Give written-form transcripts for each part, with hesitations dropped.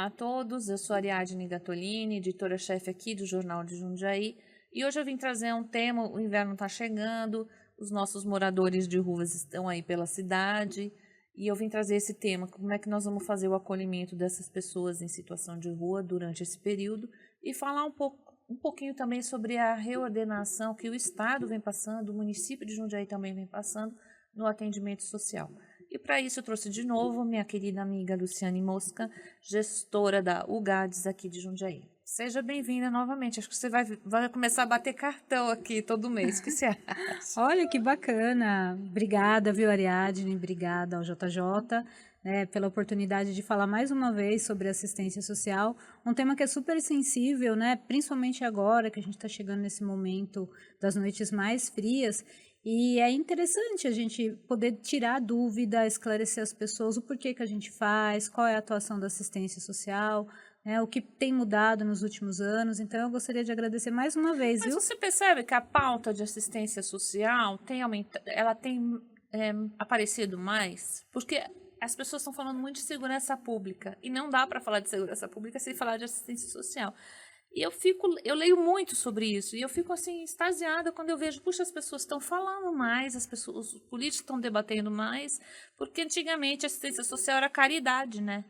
Olá a todos, eu sou Ariadne Gattolini, editora-chefe aqui do Jornal de Jundiaí, e hoje eu vim trazer um tema. O inverno está chegando, os nossos moradores de ruas estão aí pela cidade, e eu vim trazer esse tema: como é que nós vamos fazer o acolhimento dessas pessoas em situação de rua durante esse período, e falar um pouquinho também sobre a reordenação que o Estado vem passando, o município de Jundiaí também vem passando no atendimento social. E para isso eu trouxe de novo minha querida amiga Luciane Mosca, gestora da UGADES aqui de Jundiaí. Seja bem-vinda novamente. Acho que você vai começar a bater cartão aqui todo mês. O que você acha? Olha que bacana. Obrigada, viu, Ariadne? Obrigada ao JJ, né, pela oportunidade de falar mais uma vez sobre assistência social, um tema que é super sensível, né, principalmente agora que a gente está chegando nesse momento das noites mais frias. E é interessante a gente poder tirar dúvida, esclarecer as pessoas o porquê que a gente faz, qual é a atuação da assistência social, né, o que tem mudado nos últimos anos. Então, eu gostaria de agradecer mais uma vez, Mas viu? você percebe que a pauta de assistência social ela tem aparecido mais? Porque as pessoas estão falando muito de segurança pública, e não dá para falar de segurança pública sem falar de assistência social. E eu leio muito sobre isso, e eu fico assim extasiada quando eu vejo, puxa, as pessoas estão falando mais, os políticos estão debatendo mais, porque antigamente a assistência social era caridade, né?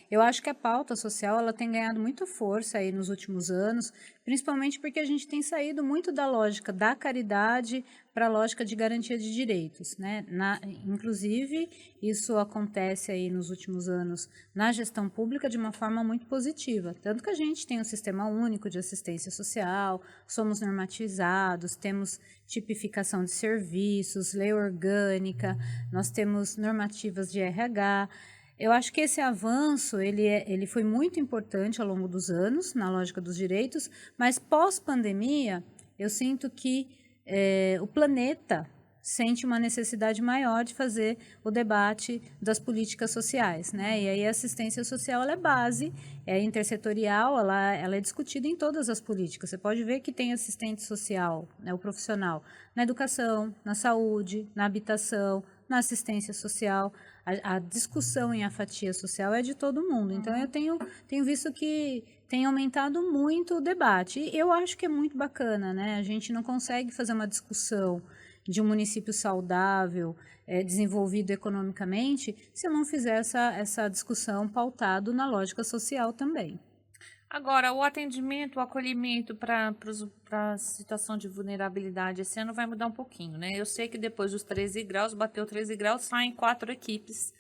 Eu acho que a pauta social ela tem ganhado muita força aí nos últimos anos, principalmente porque a gente tem saído muito da lógica da caridade para a lógica de garantia de direitos, né? Inclusive, isso acontece aí nos últimos anos na gestão pública de uma forma muito positiva, tanto que a gente tem um sistema único de assistência social, somos normatizados, temos tipificação de serviços, lei orgânica, nós temos normativas de RH. Eu acho que esse avanço ele foi muito importante ao longo dos anos, na lógica dos direitos, mas pós-pandemia, eu sinto que o planeta sente uma necessidade maior de fazer o debate das políticas sociais, né? E aí a assistência social ela é base, é intersetorial, ela é discutida em todas as políticas. Você pode ver que tem assistente social, né, o profissional, na educação, na saúde, na habitação, na assistência social. A discussão em afatia social é de todo mundo. Então, eu tenho visto que tem aumentado muito o debate. E eu acho que é muito bacana, né? A gente não consegue fazer uma discussão de um município saudável, desenvolvido economicamente, se eu não fizer essa discussão pautado na lógica social também. Agora, o atendimento, o acolhimento para a situação de vulnerabilidade esse ano vai mudar um pouquinho, né? Eu sei que depois dos 13 graus, bateu 13 graus, saem 4 equipes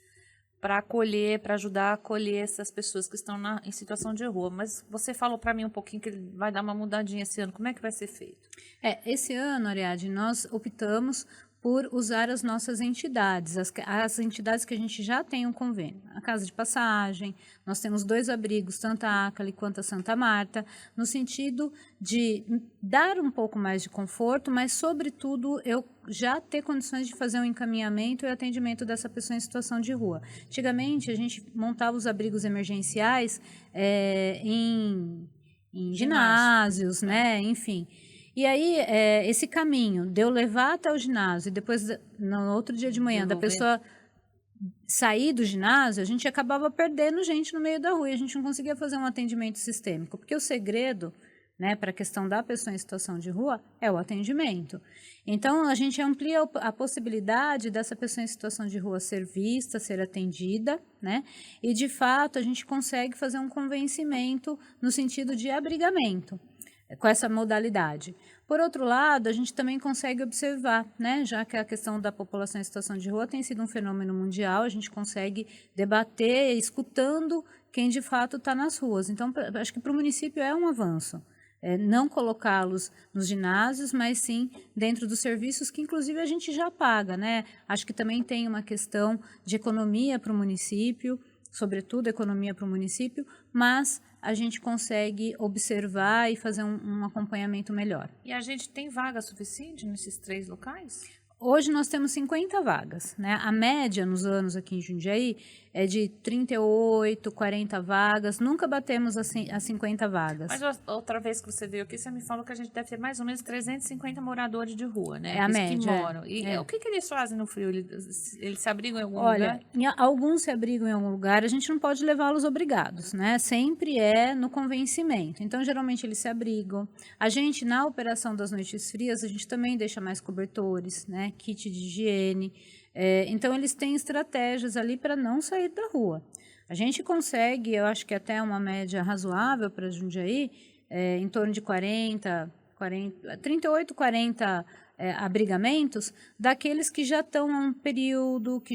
para acolher, para ajudar a acolher essas pessoas que estão em situação de rua. Mas você falou para mim um pouquinho que vai dar uma mudadinha esse ano. Como é que vai ser feito? Esse ano, Ariadne, nós optamos por usar as nossas entidades, as entidades que a gente já tem um convênio. A Casa de Passagem, nós temos 2 abrigos, tanto a Acali quanto a Santa Marta, no sentido de dar um pouco mais de conforto, mas, sobretudo, eu já ter condições de fazer um encaminhamento e atendimento dessa pessoa em situação de rua. Antigamente, a gente montava os abrigos emergenciais em ginásios, né? Enfim. E aí, esse caminho de eu levar até o ginásio e depois, no outro dia de manhã, da pessoa sair do ginásio, a gente acabava perdendo gente no meio da rua e a gente não conseguia fazer um atendimento sistêmico, porque o segredo, né, para a questão da pessoa em situação de rua é o atendimento. Então, a gente amplia a possibilidade dessa pessoa em situação de rua ser vista, ser atendida, né, e, de fato, a gente consegue fazer um convencimento no sentido de abrigamento com essa modalidade. Por outro lado, a gente também consegue observar, né, já que a questão da população em situação de rua tem sido um fenômeno mundial, a gente consegue debater escutando quem de fato está nas ruas. Então, acho que para o município é um avanço. Não colocá-los nos ginásios, mas sim dentro dos serviços que, inclusive, a gente já paga, né? Acho que também tem uma questão de economia para o município, sobretudo economia para o município, mas a gente consegue observar e fazer um acompanhamento melhor. E a gente tem vaga suficiente nesses 3 locais? Hoje nós temos 50 vagas, né? A média nos anos aqui em Jundiaí é de 38, 40 vagas. Nunca batemos as 50 vagas. Mas outra vez que você veio aqui, você me falou que a gente deve ter mais ou menos 350 moradores de rua, né? É a média. Que moram. E o que eles fazem no frio? Eles se abrigam em algum Olha, lugar? alguns se abrigam em algum lugar, a gente não pode levá-los obrigados, né? Sempre é no convencimento. Então, geralmente, eles se abrigam. A gente, na operação das noites frias, a gente também deixa mais cobertores, né? Kit de higiene. Então, eles têm estratégias ali para não sair da rua. A gente consegue, eu acho que até uma média razoável para Jundiaí, em torno de 38, 40 abrigamentos, daqueles que já estão há um período, que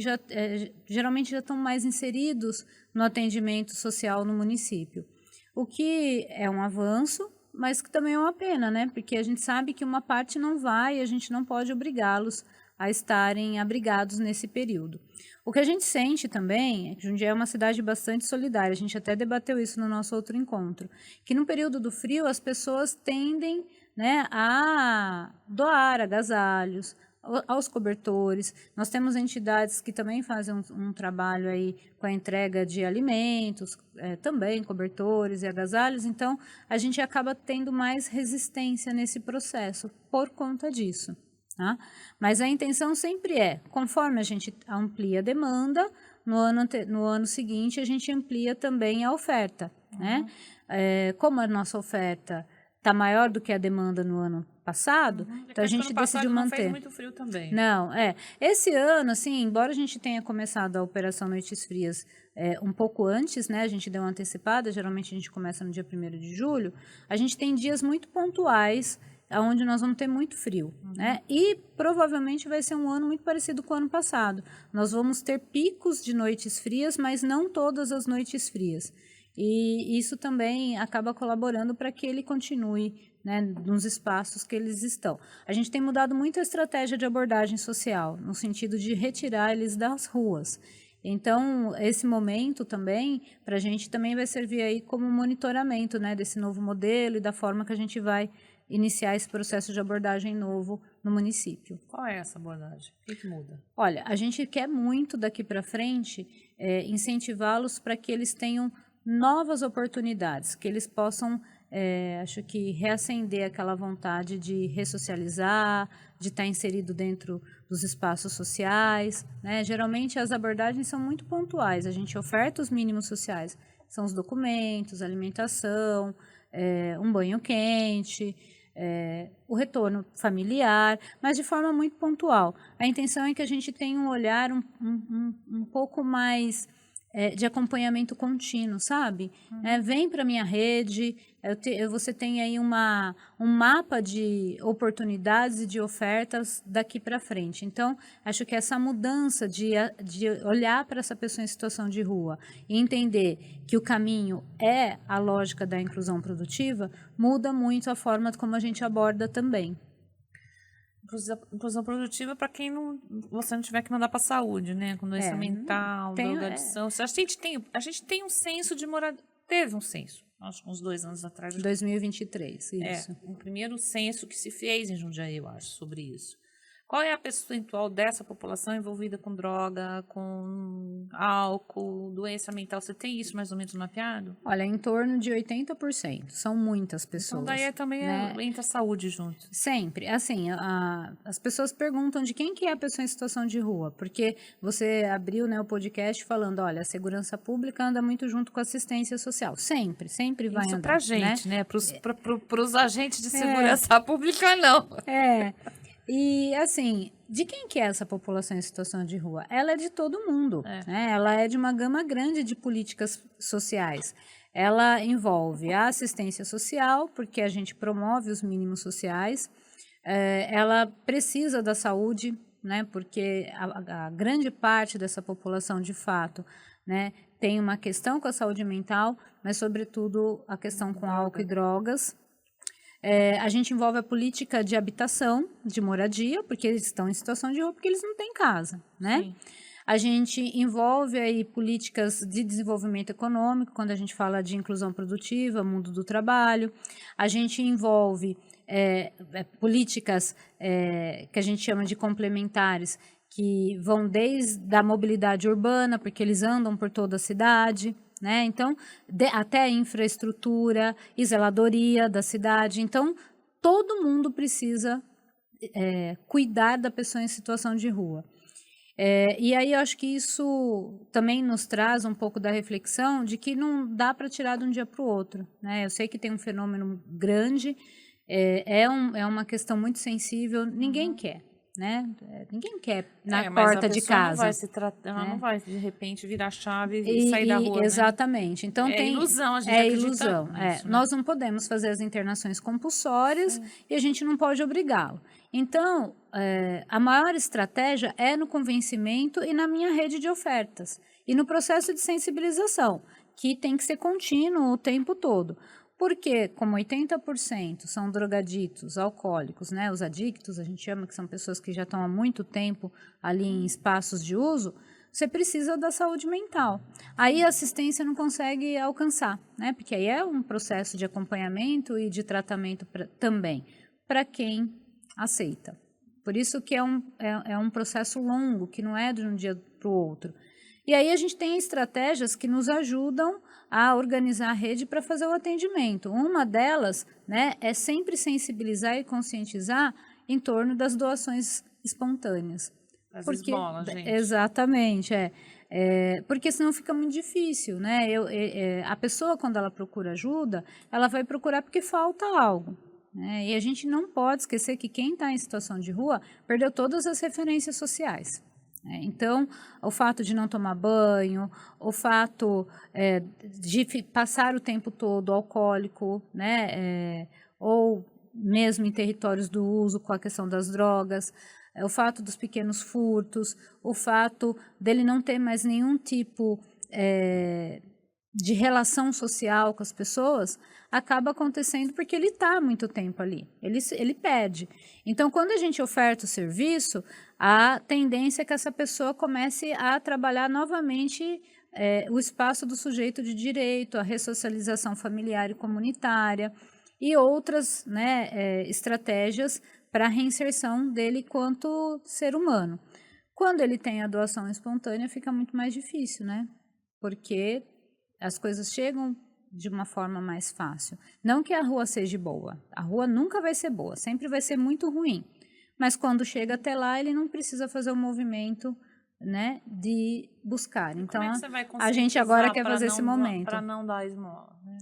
geralmente já estão mais inseridos no atendimento social no município. O que é um avanço, mas que também é uma pena, né? Porque a gente sabe que uma parte não vai e a gente não pode obrigá-los a estarem abrigados nesse período. O que a gente sente também é que Jundiaí é uma cidade bastante solidária, a gente até debateu isso no nosso outro encontro, que no período do frio as pessoas tendem, né, a doar agasalhos, aos cobertores. Nós temos entidades que também fazem um trabalho aí com a entrega de alimentos, também cobertores e agasalhos, então a gente acaba tendo mais resistência nesse processo por conta disso. Tá? Mas a intenção sempre conforme a gente amplia a demanda, no ano seguinte a gente amplia também a oferta. Né? Como a nossa oferta está maior do que a demanda no ano passado, então a gente decidiu manter. Não fez muito frio também. Não, Esse ano, assim, embora a gente tenha começado a Operação Noites Frias um pouco antes, né? A gente deu uma antecipada, geralmente a gente começa no dia 1º de julho, a gente tem dias muito pontuais onde nós vamos ter muito frio, né? E provavelmente vai ser um ano muito parecido com o ano passado. Nós vamos ter picos de noites frias, mas não todas as noites frias. E isso também acaba colaborando para que ele continue, né, nos espaços que eles estão. A gente tem mudado muito a estratégia de abordagem social, no sentido de retirar eles das ruas. Então, esse momento também, para a gente, também vai servir aí como monitoramento, né, desse novo modelo e da forma que a gente vai iniciar esse processo de abordagem novo no município. Qual é essa abordagem? O que muda? Olha, a gente quer muito daqui para frente incentivá-los para que eles tenham novas oportunidades, que eles possam, acho que, reacender aquela vontade de ressocializar, de estar inserido dentro dos espaços sociais. Né? Geralmente, as abordagens são muito pontuais. A gente oferta os mínimos sociais, são os documentos, alimentação, um banho quente, o retorno familiar, mas de forma muito pontual. A intenção é que a gente tenha um olhar um pouco mais de acompanhamento contínuo, sabe? Vem para a minha rede, você tem aí um mapa de oportunidades e de ofertas daqui para frente. Então, acho que essa mudança de olhar para essa pessoa em situação de rua e entender que o caminho é a lógica da inclusão produtiva, muda muito a forma como a gente aborda também. Inclusão produtiva para quem você não tiver que mandar para a saúde, né? Com doença mental, drogadição. A gente tem um censo de moradia. Teve um censo, acho que uns 2 anos atrás. 2023, isso. Um primeiro censo que se fez em Jundiaí, eu acho, sobre isso. Qual é a percentual dessa população envolvida com droga, com álcool, doença mental? Você tem isso mais ou menos mapeado? Olha, em torno de 80%. São muitas pessoas. Então, daí também entra a saúde junto. Sempre. Assim, as pessoas perguntam de quem que é a pessoa em situação de rua, porque você abriu, né, o podcast falando, olha, a segurança pública anda muito junto com a assistência social. Sempre vai isso andar. Pra gente, né? Para os agentes de segurança pública, não. E, assim, de quem que é essa população em situação de rua? Ela é de todo mundo, né? Ela é de uma gama grande de políticas sociais. Ela envolve a assistência social, porque a gente promove os mínimos sociais. Ela precisa da saúde, né? Porque a grande parte dessa população, de fato, né, tem uma questão com a saúde mental, mas, sobretudo, a questão com álcool e drogas. A gente envolve a política de habitação, de moradia, porque eles estão em situação de rua, porque eles não têm casa, né? Sim. A gente envolve aí políticas de desenvolvimento econômico, quando a gente fala de inclusão produtiva, mundo do trabalho. A gente envolve políticas que a gente chama de complementares, que vão desde a mobilidade urbana, porque eles andam por toda a cidade, né? Então, até a infraestrutura e zeladoria da cidade. Então, todo mundo precisa cuidar da pessoa em situação de rua. E aí eu acho que isso também nos traz um pouco da reflexão de que não dá para tirar de um dia para o outro, né? Eu sei que tem um fenômeno grande, é uma questão muito sensível, ninguém quer, né? Ninguém quer na porta de casa. Não vai se tratar, ela não vai de repente virar a chave e sair da rua, exatamente. Né? Então é ilusão, a gente acredita ilusão. nisso, né? Nós não podemos fazer as internações compulsórias e a gente não pode obrigá-lo. Então, a maior estratégia é no convencimento e na minha rede de ofertas. E no processo de sensibilização, que tem que ser contínuo o tempo todo. Porque, como 80% são drogaditos, alcoólicos, né? Os adictos, a gente chama que são pessoas que já estão há muito tempo ali em espaços de uso, você precisa da saúde mental. Aí a assistência não consegue alcançar, né? Porque aí é um processo de acompanhamento e de tratamento também, para quem aceita. Por isso que é um processo longo, que não é de um dia para o outro. E aí a gente tem estratégias que nos ajudam a organizar a rede para fazer o atendimento. Uma delas, né, é sempre sensibilizar e conscientizar em torno das doações espontâneas. As esmolas, gente. Exatamente, porque senão fica muito difícil, né? A pessoa, quando ela procura ajuda, ela vai procurar porque falta algo. Né? E a gente não pode esquecer que quem está em situação de rua perdeu todas as referências sociais. Então, o fato de não tomar banho, o fato de passar o tempo todo alcoólico, né? Ou mesmo em territórios do uso com a questão das drogas, o fato dos pequenos furtos, o fato dele não ter mais nenhum tipo de relação social com as pessoas, acaba acontecendo porque ele está há muito tempo ali, ele perde. Então, quando a gente oferta o serviço, a tendência é que essa pessoa comece a trabalhar novamente o espaço do sujeito de direito, a ressocialização familiar e comunitária e outras, né, estratégias para a reinserção dele quanto ser humano. Quando ele tem a doação espontânea, fica muito mais difícil, né? Porque as coisas chegam de uma forma mais fácil. Não que a rua seja boa. A rua nunca vai ser boa, sempre vai ser muito ruim. Mas quando chega até lá, ele não precisa fazer o movimento, né, de buscar. Então, a gente agora quer fazer esse momento. Para não dar esmola, né?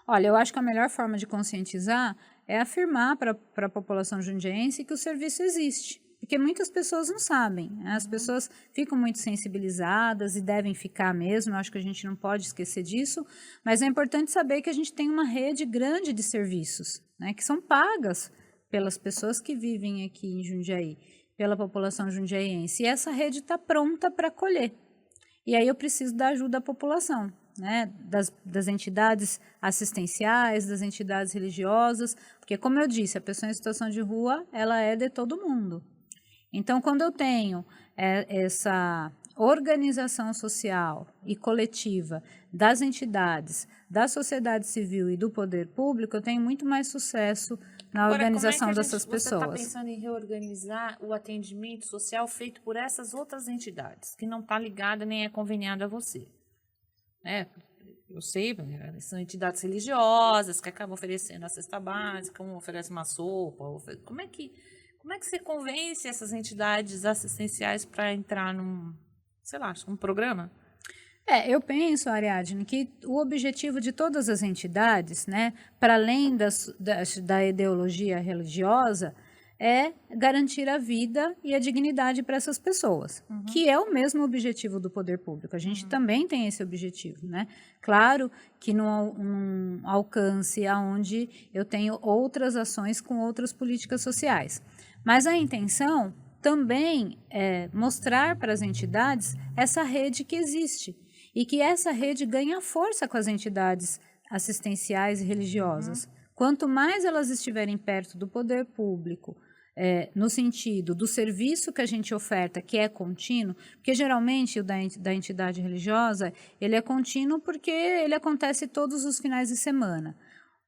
Olha, eu acho que a melhor forma de conscientizar é afirmar para a população jundiaense que o serviço existe. Porque muitas pessoas não sabem, né? As pessoas ficam muito sensibilizadas e devem ficar mesmo, eu acho que a gente não pode esquecer disso, mas é importante saber que a gente tem uma rede grande de serviços, né, que são pagas pelas pessoas que vivem aqui em Jundiaí, pela população jundiaiense, e essa rede está pronta para acolher. E aí eu preciso da ajuda da população, né, das entidades assistenciais, das entidades religiosas, porque, como eu disse, a pessoa em situação de rua, ela é de todo mundo. Então, quando eu tenho essa organização social e coletiva das entidades, da sociedade civil e do poder público, eu tenho muito mais sucesso na organização dessas pessoas. Você está pensando em reorganizar o atendimento social feito por essas outras entidades, que não está ligada nem é conveniada a você? Né? Eu sei, são entidades religiosas que acabam oferecendo a cesta básica, um oferece uma sopa. Como é que você convence essas entidades assistenciais para entrar num, sei lá, um programa? Eu penso, Ariadne, que o objetivo de todas as entidades, né, para além da ideologia religiosa, é garantir a vida e a dignidade para essas pessoas, que é o mesmo objetivo do poder público. A gente também tem esse objetivo, né? Claro que num alcance aonde eu tenho outras ações com outras políticas sociais. Mas a intenção também é mostrar para as entidades essa rede que existe e que essa rede ganha força com as entidades assistenciais e religiosas. Quanto mais elas estiverem perto do poder público, no sentido do serviço que a gente oferta, que é contínuo, porque geralmente o da entidade religiosa, ele é contínuo porque ele acontece todos os finais de semana.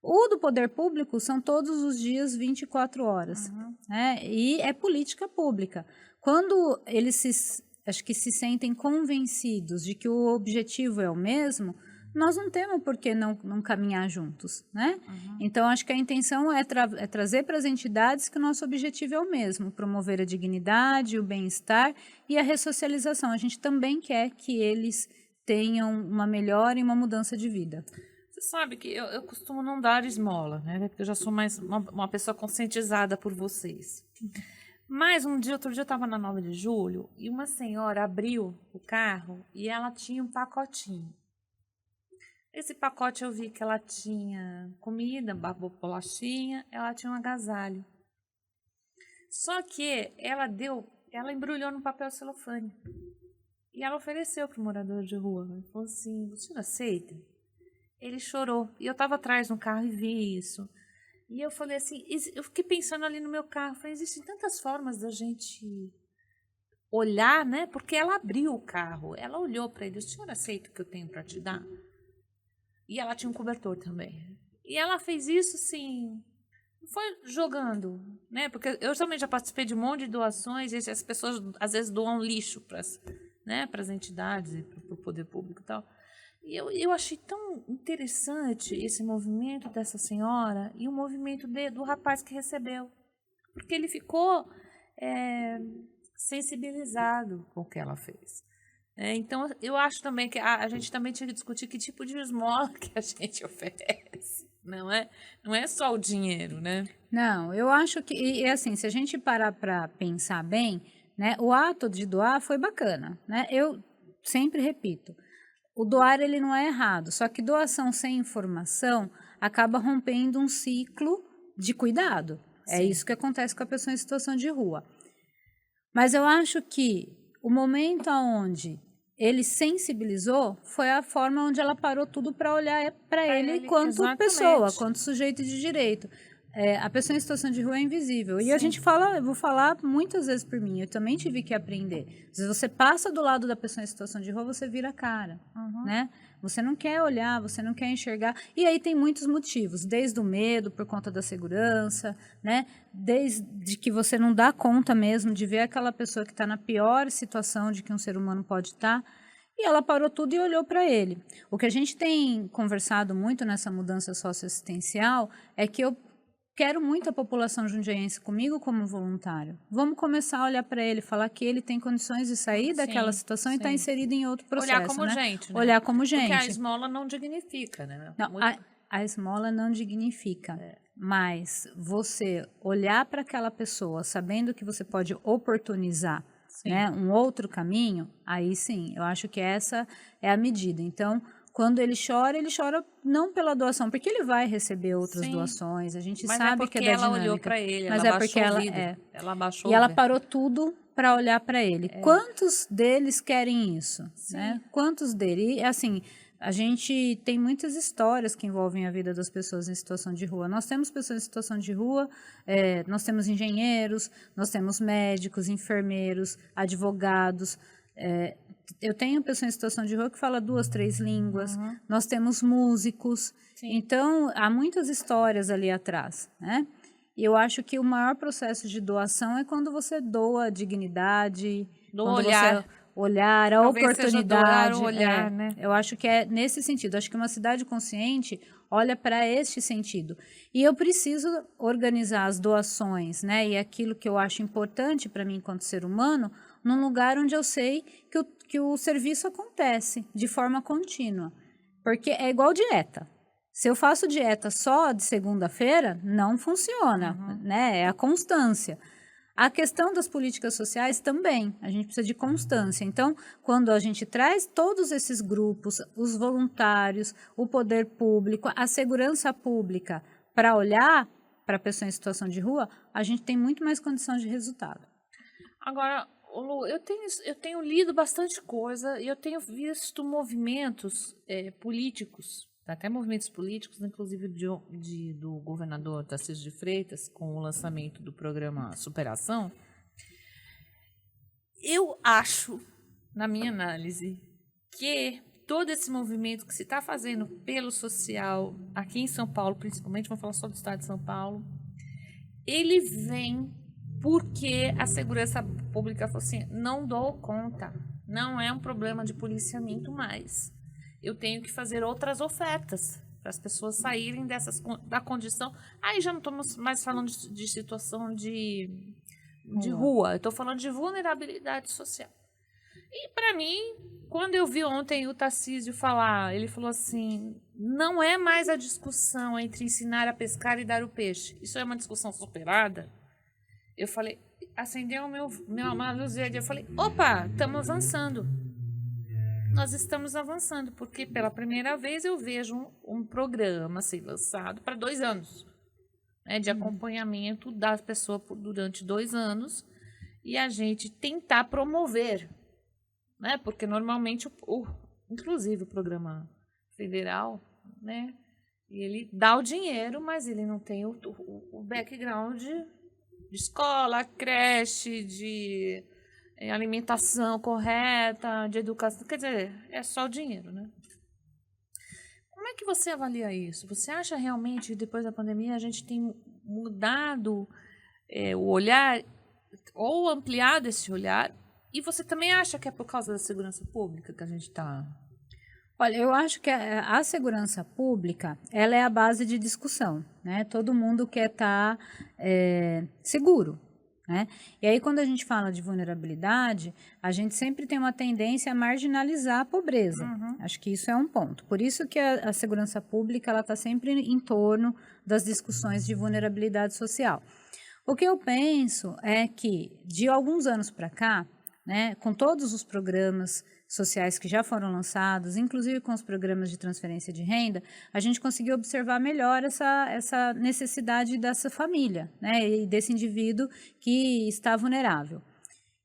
O do poder público são todos os dias, 24 horas, né? E é política pública. Quando acho que se sentem convencidos de que o objetivo é o mesmo, nós não temos por que não caminhar juntos, né? Então, acho que a intenção é trazer para as entidades que o nosso objetivo é o mesmo, promover a dignidade, o bem-estar e a ressocialização. A gente também quer que eles tenham uma melhora e uma mudança de vida. Você sabe que eu costumo não dar esmola, né? Porque eu já sou mais uma pessoa conscientizada por vocês. Mas outro dia eu estava na 9 de julho e uma senhora abriu o carro e ela tinha um pacotinho. Esse pacote eu vi que ela tinha comida, bolachinha, ela tinha um agasalho. Só que ela embrulhou no papel celofane. E ela ofereceu para o morador de rua. Ela falou assim, você não aceita? Ele chorou. E eu estava atrás no carro e vi isso. E eu falei assim, eu fiquei pensando ali no meu carro. Falei, existem tantas formas da gente olhar, né? Porque ela abriu o carro. Ela olhou para ele, o senhor aceita o que eu tenho para te dar? E ela tinha um cobertor também. E ela fez isso, assim, não foi jogando, né? Porque eu também já participei de um monte de doações e as pessoas, às vezes, doam lixo para as entidades e para o poder público e tal. E eu achei tão interessante esse movimento dessa senhora e o movimento do rapaz que recebeu. Porque ele ficou sensibilizado com o que ela fez. Então, eu acho também que a gente também tinha que discutir que tipo de esmola que a gente oferece, não é só o dinheiro, né? Não, eu acho que, e assim, se a gente parar para pensar bem, né, o ato de doar foi bacana, né? Eu sempre repito, o doar ele não é errado, só que doação sem informação acaba rompendo um ciclo de cuidado. Sim. É isso que acontece com a pessoa em situação de rua. Mas eu acho que o momento onde ele sensibilizou foi a forma onde ela parou tudo para olhar para ele enquanto exatamente. Pessoa, quanto sujeito de direito. A pessoa em situação de rua é invisível. Sim. E a gente eu vou falar muitas vezes por mim, eu também tive que aprender. Se você passa do lado da pessoa em situação de rua, você vira a cara, né? Você não quer olhar, você não quer enxergar. E aí tem muitos motivos, desde o medo, por conta da segurança, né? Desde que você não dá conta mesmo de ver aquela pessoa que está na pior situação de que um ser humano pode estar. E ela parou tudo e olhou para ele. O que a gente tem conversado muito nessa mudança socioassistencial é que eu quero muito a população jundiaense comigo como voluntário. Vamos começar a olhar para ele, falar que ele tem condições de sair daquela situação e estar inserido em outro processo. Olhar como gente, né? Olhar como gente. Porque a esmola não dignifica, né? Não, a esmola não dignifica. Mas você olhar para aquela pessoa sabendo que você pode oportunizar, né, um outro caminho, aí sim, eu acho que essa é a medida. Então, quando ele chora não pela doação, porque ele vai receber outras doações, a gente sabe que é da dinâmica. Ela olhou para ele, mas ela porque ela abaixou e ela parou tudo para olhar para ele. Quantos deles querem isso? Né? Quantos deles? E, assim, a gente tem muitas histórias que envolvem a vida das pessoas em situação de rua. Nós temos pessoas em situação de rua, nós temos engenheiros, nós temos médicos, enfermeiros, advogados. Eu tenho pessoa em situação de rua que fala 2, 3 línguas. Nós temos músicos. Sim. Então, há muitas histórias ali atrás, né? E eu acho que o maior processo de doação é quando você doa a dignidade, quando você olhar, a talvez oportunidade. Seja doar o olhar, né? Eu acho que é nesse sentido. Acho que uma cidade consciente olha para este sentido. E eu preciso organizar as doações, né? E aquilo que eu acho importante para mim enquanto ser humano, num lugar onde eu sei que o serviço acontece de forma contínua. Porque é igual dieta. Se eu faço dieta só de segunda-feira, não funciona, né? É a constância. A questão das políticas sociais também, a gente precisa de constância. Então, quando a gente traz todos esses grupos, os voluntários, o poder público, a segurança pública, para olhar para a pessoa em situação de rua, a gente tem muito mais condição de resultado. Agora, Lu, eu tenho lido bastante coisa e eu tenho visto movimentos políticos até movimentos políticos, inclusive do governador Tarcísio de Freitas, com o lançamento do programa Superação. Eu acho, na minha análise, que todo esse movimento que se está fazendo pelo social, aqui em São Paulo, principalmente, vamos falar só do estado de São Paulo, ele vem porque a segurança pública falou assim, não dou conta, não é um problema de policiamento mais. Eu tenho que fazer outras ofertas para as pessoas saírem da condição. Aí já não estamos mais falando de situação de rua, eu estou falando de vulnerabilidade social. E para mim, quando eu vi ontem o Tarcísio falar, ele falou assim, não é mais a discussão entre ensinar a pescar e dar o peixe. Isso é uma discussão superada. Eu falei, acendeu uma luz verde, eu falei, opa, estamos avançando. Nós estamos avançando, porque pela primeira vez eu vejo um programa ser lançado para 2 anos, né, de acompanhamento da pessoa durante 2 anos, e a gente tentar promover, né, porque normalmente, inclusive o programa federal, né, ele dá o dinheiro, mas ele não tem o background de escola, creche, de alimentação correta, de educação, quer dizer, é só o dinheiro, né? Como é que você avalia isso? Você acha realmente que depois da pandemia a gente tem mudado o olhar ou ampliado esse olhar? E você também acha que é por causa da segurança pública que a gente está... Olha, eu acho que a segurança pública, ela é a base de discussão, né? Todo mundo quer estar seguro, né? E aí, quando a gente fala de vulnerabilidade, a gente sempre tem uma tendência a marginalizar a pobreza. Acho que isso é um ponto. Por isso que a segurança pública, ela está sempre em torno das discussões de vulnerabilidade social. O que eu penso é que, de alguns anos para cá, né, com todos os programas sociais que já foram lançados, inclusive com os programas de transferência de renda, a gente conseguiu observar melhor essa necessidade dessa família, né, e desse indivíduo que está vulnerável.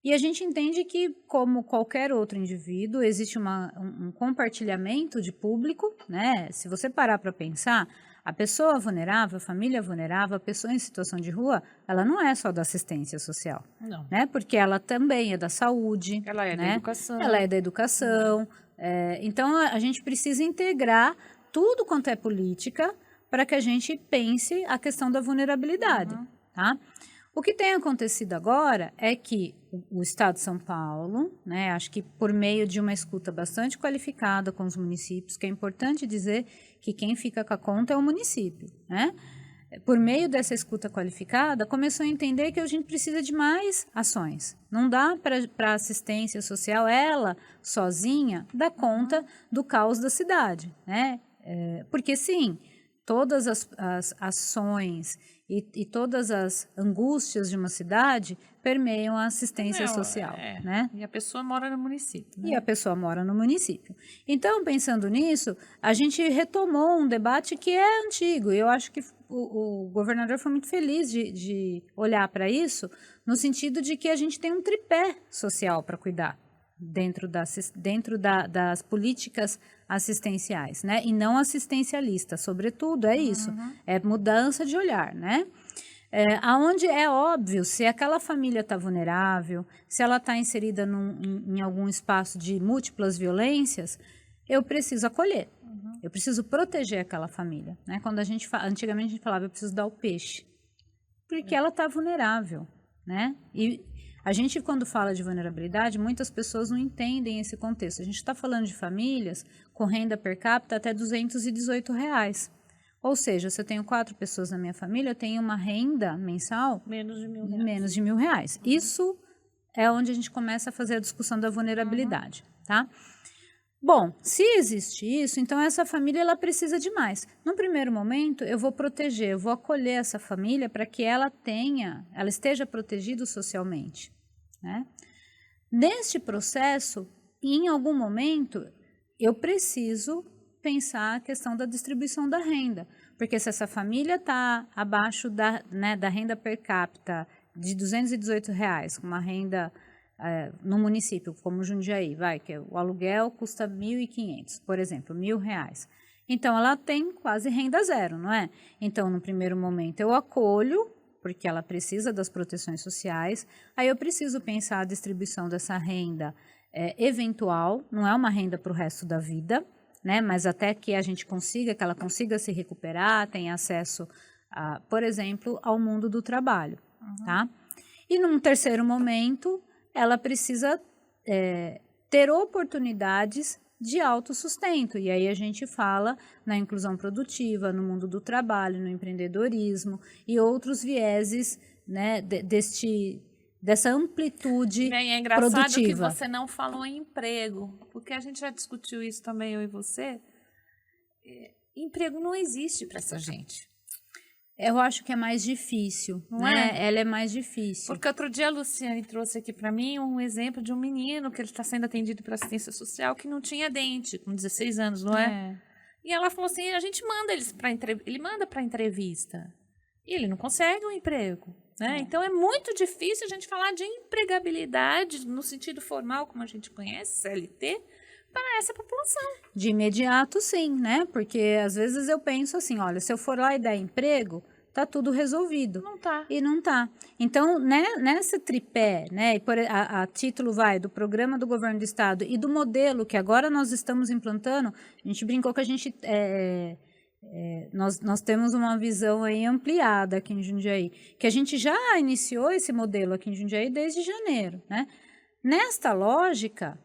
E a gente entende que, como qualquer outro indivíduo, existe um compartilhamento de público, né? Se você parar para pensar, a pessoa vulnerável, a família vulnerável, a pessoa em situação de rua, ela não é só da assistência social. Não. Né? Porque ela também é da saúde. Ela é, né, da educação. Ela é da educação. Então, a gente precisa integrar tudo quanto é política para que a gente pense a questão da vulnerabilidade. Tá? O que tem acontecido agora é que o Estado de São Paulo, né, acho que por meio de uma escuta bastante qualificada com os municípios, que é importante dizer que quem fica com a conta é o município, né? Por meio dessa escuta qualificada, começou a entender que a gente precisa de mais ações. Não dá para a assistência social, ela, sozinha, dar conta do caos da cidade, né? Porque, sim, todas as ações e todas as angústias de uma cidade permeiam a assistência social, né? E a pessoa mora no município, né? E a pessoa mora no município. Então, pensando nisso, a gente retomou um debate que é antigo. Eu acho que o governador foi muito feliz de olhar para isso, no sentido de que a gente tem um tripé social para cuidar dentro das políticas assistenciais, né? E não assistencialistas, sobretudo, é isso. É mudança de olhar, né? Aonde é óbvio, se aquela família está vulnerável, se ela está inserida em algum espaço de múltiplas violências, eu preciso acolher. Eu preciso proteger aquela família, né? Quando antigamente a gente falava, eu preciso dar o peixe, porque ela está vulnerável, né? E a gente, quando fala de vulnerabilidade, muitas pessoas não entendem esse contexto. A gente está falando de famílias com renda per capita até R$218. Ou seja, se eu tenho 4 pessoas na minha família, eu tenho uma renda mensal menos de R$1.000. Isso é onde a gente começa a fazer a discussão da vulnerabilidade, tá? Bom, se existe isso, então essa família ela precisa de mais. Num primeiro momento, eu vou proteger, eu vou acolher essa família para que ela esteja protegida socialmente, né? Neste processo, em algum momento, eu preciso pensar a questão da distribuição da renda, porque se essa família está abaixo da renda per capita de R$218, com uma renda no município, como Jundiaí, que o aluguel custa R$1.500, por exemplo, R$1.000. Então, ela tem quase renda zero, não é? Então, no primeiro momento, eu acolho, porque ela precisa das proteções sociais, aí eu preciso pensar a distribuição dessa renda eventual, não é uma renda para o resto da vida, né? Mas até que a gente consiga, que ela consiga se recuperar, tenha acesso, por exemplo, ao mundo do trabalho, tá? E num terceiro momento, ela precisa ter oportunidades de autossustento. E aí a gente fala na inclusão produtiva, no mundo do trabalho, no empreendedorismo e outros vieses, né, dessa amplitude Bem, é engraçado produtiva. que você não falou em emprego, porque a gente já discutiu isso também, eu e você. Emprego não existe para essa gente. Eu acho que é mais difícil, Não né? é? Ela é mais difícil. Porque outro dia a Luciane trouxe aqui para mim um exemplo de um menino que ele está sendo atendido pela assistência social que não tinha dente, com 16 anos, não é? E ela falou assim, a gente manda ele manda para entrevista e ele não consegue um emprego, né? Então é muito difícil a gente falar de empregabilidade no sentido formal, como a gente conhece, CLT, para essa população. De imediato, sim, né? Porque às vezes eu penso assim, olha, se eu for lá e dar emprego, tá tudo resolvido. Não tá. E não tá. Então, né, nesse tripé, né, e a título do programa do governo do estado e do modelo que agora nós estamos implantando, a gente brincou que a gente nós temos uma visão aí ampliada aqui em Jundiaí, que a gente já iniciou esse modelo aqui em Jundiaí desde janeiro, né? Nesta lógica,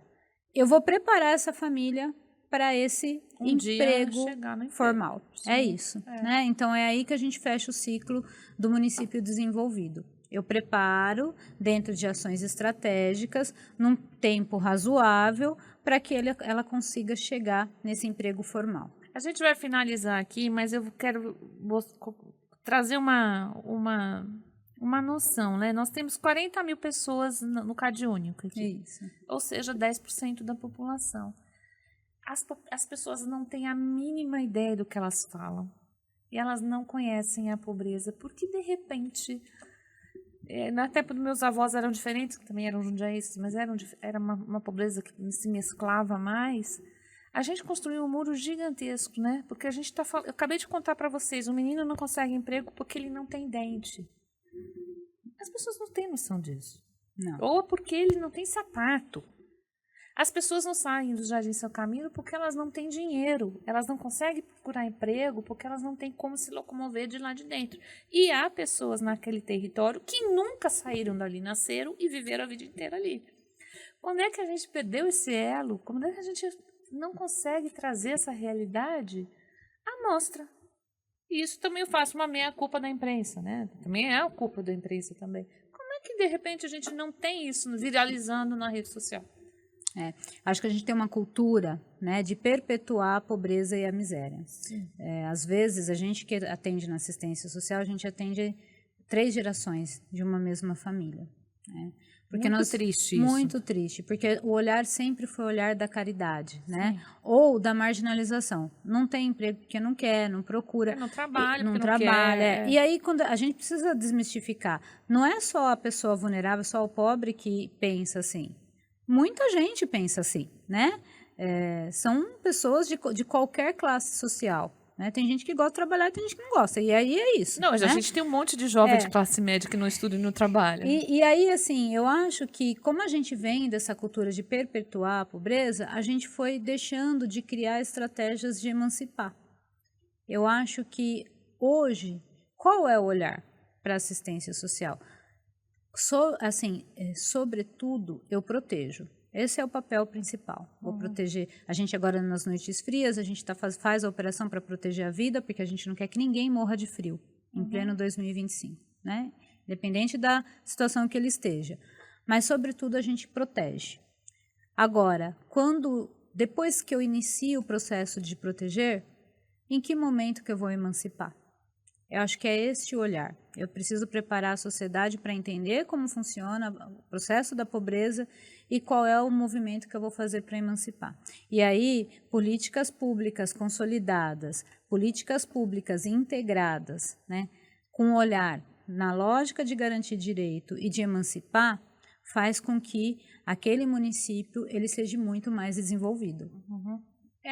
eu vou preparar essa família para esse emprego formal. Sim, é isso. Né? Então, é aí que a gente fecha o ciclo do município desenvolvido. Eu preparo dentro de ações estratégicas, num tempo razoável, para que ela consiga chegar nesse emprego formal. A gente vai finalizar aqui, mas eu quero trazer uma noção, né? Nós temos 40 mil pessoas no CadÚnico aqui. Isso. Ou seja, 10% da população. As pessoas não têm a mínima ideia do que elas falam. E elas não conhecem a pobreza. Porque, de repente, na tempo dos meus avós eram diferentes, que também eram jundiaístas, mas era uma pobreza que se mesclava mais. A gente construiu um muro gigantesco, né? Porque a gente está falando... Eu acabei de contar para vocês, o menino não consegue emprego porque ele não tem dente. As pessoas não têm noção disso. Não. Ou porque ele não tem sapato. As pessoas não saem do Jardim São Camilo porque elas não têm dinheiro. Elas não conseguem procurar emprego porque elas não têm como se locomover de lá de dentro. E há pessoas naquele território que nunca saíram dali, nasceram e viveram a vida inteira ali. Quando é que a gente perdeu esse elo? Quando é que a gente não consegue trazer essa realidade à mostra? E isso também eu faço uma meia-culpa da imprensa, né? Também é a culpa da imprensa também. Como é que, de repente, a gente não tem isso viralizando na rede social? Acho que a gente tem uma cultura, né, de perpetuar a pobreza e a miséria. Às vezes, a gente que atende na assistência social, a gente atende 3 gerações de uma mesma família. Né? Porque muito triste isso. Muito triste, porque o olhar sempre foi o olhar da caridade, né? Ou da marginalização. Não tem emprego porque não quer, não procura. Não trabalha não porque trabalha. Não quer. E aí, quando a gente precisa desmistificar, não é só a pessoa vulnerável, só o pobre que pensa assim. Muita gente pensa assim, né? São pessoas de qualquer classe social. Né? Tem gente que gosta de trabalhar e tem gente que não gosta. E aí é isso. Não, né? A gente tem um monte de jovem de classe média que não estuda e não trabalha. E aí, assim, eu acho que como a gente vem dessa cultura de perpetuar a pobreza, a gente foi deixando de criar estratégias de emancipar. Eu acho que hoje, qual é o olhar para a assistência social? Sobretudo, eu protejo. Esse é o papel principal. Vou proteger. A gente agora nas noites frias, a gente faz a operação para proteger a vida, porque a gente não quer que ninguém morra de frio em pleno 2025, né? Independente da situação que ele esteja. Mas, sobretudo, a gente protege. Agora, depois que eu inicio o processo de proteger, em que momento que eu vou emancipar? Eu acho que é este o olhar. Eu preciso preparar a sociedade para entender como funciona o processo da pobreza e qual é o movimento que eu vou fazer para emancipar. E aí, políticas públicas consolidadas, políticas públicas integradas, né, com um olhar na lógica de garantir direito e de emancipar, faz com que aquele município ele seja muito mais desenvolvido.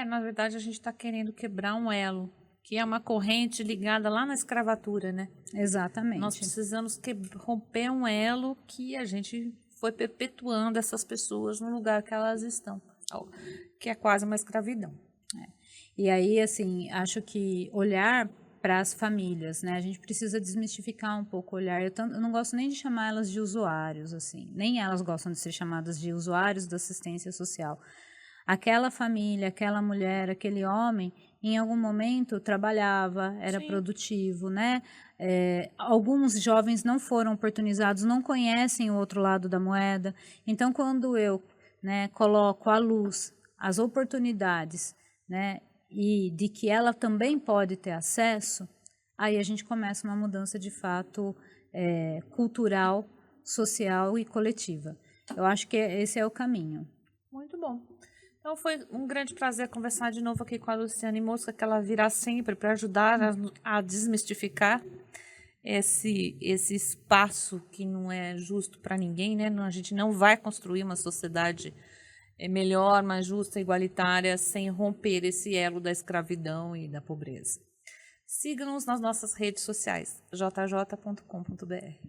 Na verdade, a gente está querendo quebrar um elo, que é uma corrente ligada lá na escravatura, né? Exatamente. Nós precisamos romper um elo que a gente foi perpetuando essas pessoas no lugar que elas estão, que é quase uma escravidão. E aí, assim, acho que olhar para as famílias, né? A gente precisa desmistificar um pouco o olhar. Eu não gosto nem de chamar elas de usuários, assim. Nem elas gostam de ser chamadas de usuários da assistência social. Aquela família, aquela mulher, aquele homem, em algum momento trabalhava, era Sim. produtivo, né? Alguns jovens não foram oportunizados, não conhecem o outro lado da moeda. Então, quando eu, né, coloco à luz as oportunidades, né, e de que ela também pode ter acesso, aí a gente começa uma mudança de fato cultural, social e coletiva. Eu acho que esse é o caminho. Muito bom. Então foi um grande prazer conversar de novo aqui com a Luciane Mosca, que ela virá sempre para ajudar a desmistificar esse espaço que não é justo para ninguém, né? A gente não vai construir uma sociedade melhor, mais justa, igualitária, sem romper esse elo da escravidão e da pobreza. Siga-nos nas nossas redes sociais, jj.com.br.